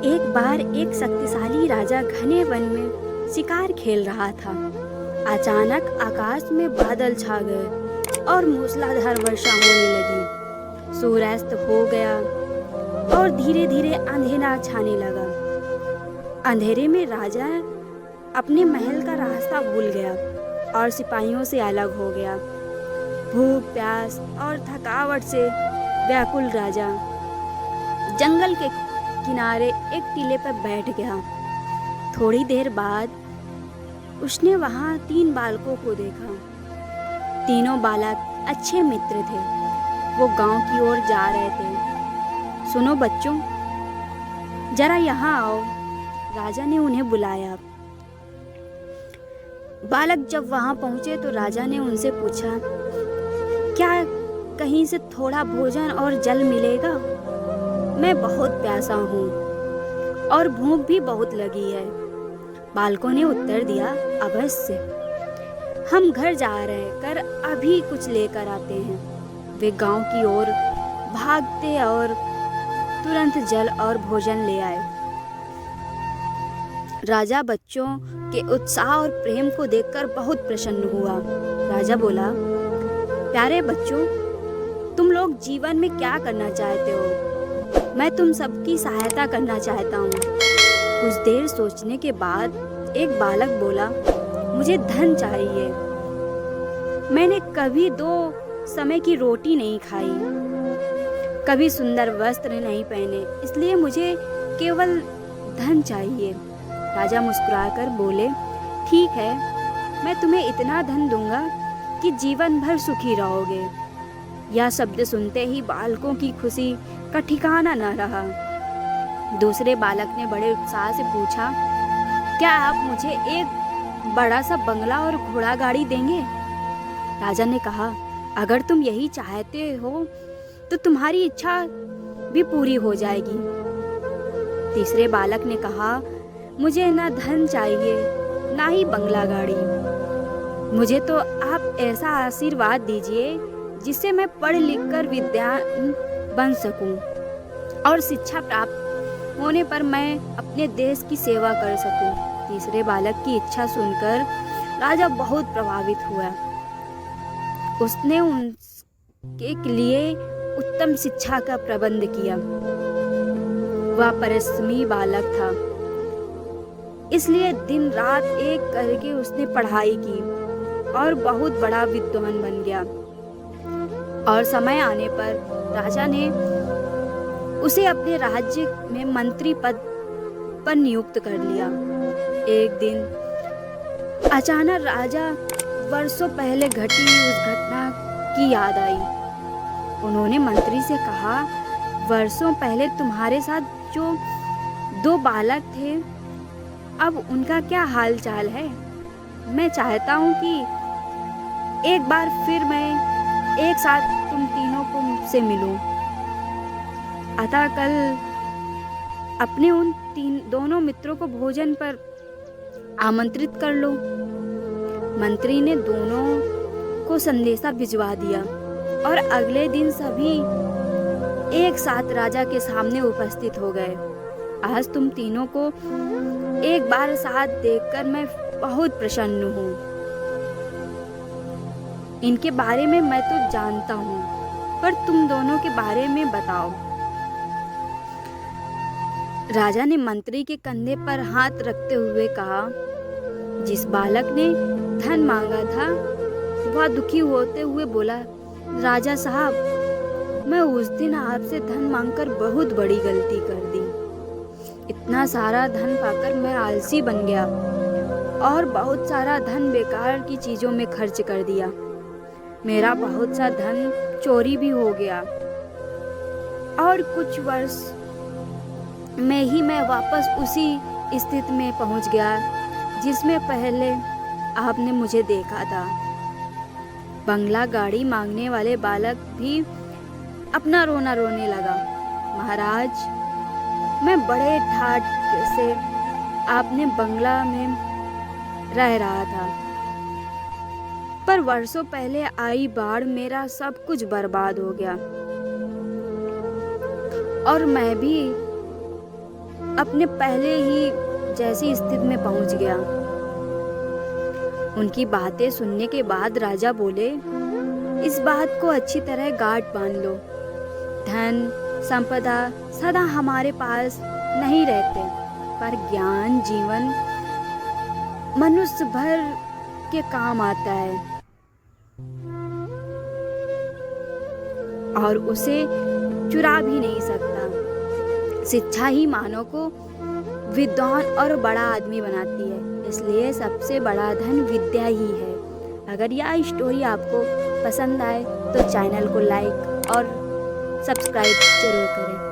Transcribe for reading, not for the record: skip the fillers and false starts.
एक बार एक शक्तिशाली राजा घने वन में शिकार खेल रहा था। अचानक आकाश में बादल छा गए और मूसलाधार वर्षा होने लगी। सूर्यास्त हो गया और धीरे धीरे अंधेरा छाने लगा। अंधेरे में राजा अपने महल का रास्ता भूल गया और सिपाहियों से अलग हो गया। भूख, प्यास और थकावट से व्याकुल राजा जंगल के किनारे एक टीले पर बैठ गया। थोड़ी देर बाद उसने वहां 3 बालकों को देखा। तीनों बालक अच्छे मित्र थे। वो गांव की ओर जा रहे थे। सुनो बच्चों, जरा यहाँ आओ, राजा ने उन्हें बुलाया। बालक जब वहां पहुंचे तो राजा ने उनसे पूछा, क्या कहीं से थोड़ा भोजन और जल मिलेगा? मैं बहुत प्यासा हूँ और भूख भी बहुत लगी है। बालकों ने उत्तर दिया, अवश्य, हम घर जा रहे कर अभी कुछ लेकर आते हैं। वे गांव की ओर भागते और तुरंत जल और भोजन ले आए। राजा बच्चों के उत्साह और प्रेम को देखकर बहुत प्रसन्न हुआ। राजा बोला, प्यारे बच्चों, तुम लोग जीवन में क्या करना चाहते हो? मैं तुम सबकी सहायता करना चाहता हूँ। कुछ देर सोचने के बाद एक बालक बोला, मुझे धन चाहिए। मैंने कभी 2 समय की रोटी नहीं खाई, कभी सुंदर वस्त्र नहीं पहने, इसलिए मुझे केवल धन चाहिए। राजा मुस्कुराकर बोले, ठीक है, मैं तुम्हें इतना धन दूंगा कि जीवन भर सुखी रहोगे। यह शब्द सुनते ही बालकों की खुशी का ठिकाना न रहा। दूसरे बालक ने बड़े उत्साह से पूछा, क्या आप मुझे एक बड़ा सा बंगला और घोड़ा गाड़ी देंगे? राजा ने कहा, अगर तुम यही चाहते हो तो तुम्हारी इच्छा भी पूरी हो जाएगी। तीसरे बालक ने कहा, मुझे ना धन चाहिए ना ही बंगला गाड़ी, मुझे तो आप ऐसा आशीर्वाद दीजिए जिससे मैं पढ़ लिख कर विद्वान बन सकूं और शिक्षा प्राप्त होने पर मैं अपने देश की सेवा कर सकूं। तीसरे बालक की इच्छा सुनकर राजा बहुत प्रभावित हुआ। उसने उनके लिए उत्तम शिक्षा का प्रबंध किया। वह परिश्रमी बालक था, इसलिए दिन रात एक करके उसने पढ़ाई की और बहुत बड़ा विद्वान बन गया। और समय आने पर राजा ने उसे अपने राज्य में मंत्री पद पर नियुक्त कर लिया। एक दिन अचानक राजा वर्षों पहले घटी उस घटना की याद आई। उन्होंने मंत्री से कहा, वर्षों पहले तुम्हारे साथ जो 2 बालक थे, अब उनका क्या हाल चाल है? मैं चाहता हूँ कि एक बार फिर मैं एक साथ तुम तीनों को मुझसे मिलूं। अतः कल अपने उन दोनों मित्रों को भोजन पर आमंत्रित कर लो। मंत्री ने दोनों को संदेशा भिजवा दिया और अगले दिन सभी एक साथ राजा के सामने उपस्थित हो गए। आज तुम तीनों को एक बार साथ देखकर मैं बहुत प्रसन्न हूँ। इनके बारे में मैं तो जानता हूँ, पर तुम दोनों के बारे में बताओ। राजा ने मंत्री के कंधे पर हाथ रखते हुए कहा, जिस बालक ने धन मांगा था वह दुखी होते हुए बोला, राजा साहब, मैं उस दिन आपसे धन मांगकर बहुत बड़ी गलती कर दी। इतना सारा धन पाकर मैं आलसी बन गया और बहुत सारा धन बेकार की चीजों में खर्च कर दिया। मेरा बहुत सा धन चोरी भी हो गया और कुछ वर्ष में ही मैं वापस उसी स्थिति में पहुंच गया जिसमें पहले आपने मुझे देखा था। बंगला गाड़ी मांगने वाले बालक भी अपना रोना रोने लगा। महाराज, मैं बड़े ठाठ से आपने बंगला में रह रहा था, पर वर्षों पहले आई बाढ़ मेरा सब कुछ बर्बाद हो गया। और मैं भी अपने पहले ही जैसी स्थिति में पहुंच गया। उनकी बातें सुनने के बाद राजा बोले, इस बात को अच्छी तरह गांठ बांध लो, धन संपदा सदा हमारे पास नहीं रहते, पर ज्ञान जीवन मनुष्य भर के काम आता है और उसे चुरा भी नहीं सकता। शिक्षा ही मानव को विद्वान और बड़ा आदमी बनाती है, इसलिए सबसे बड़ा धन विद्या ही है। अगर यह स्टोरी आपको पसंद आए तो चैनल को लाइक और सब्सक्राइब जरूर करें।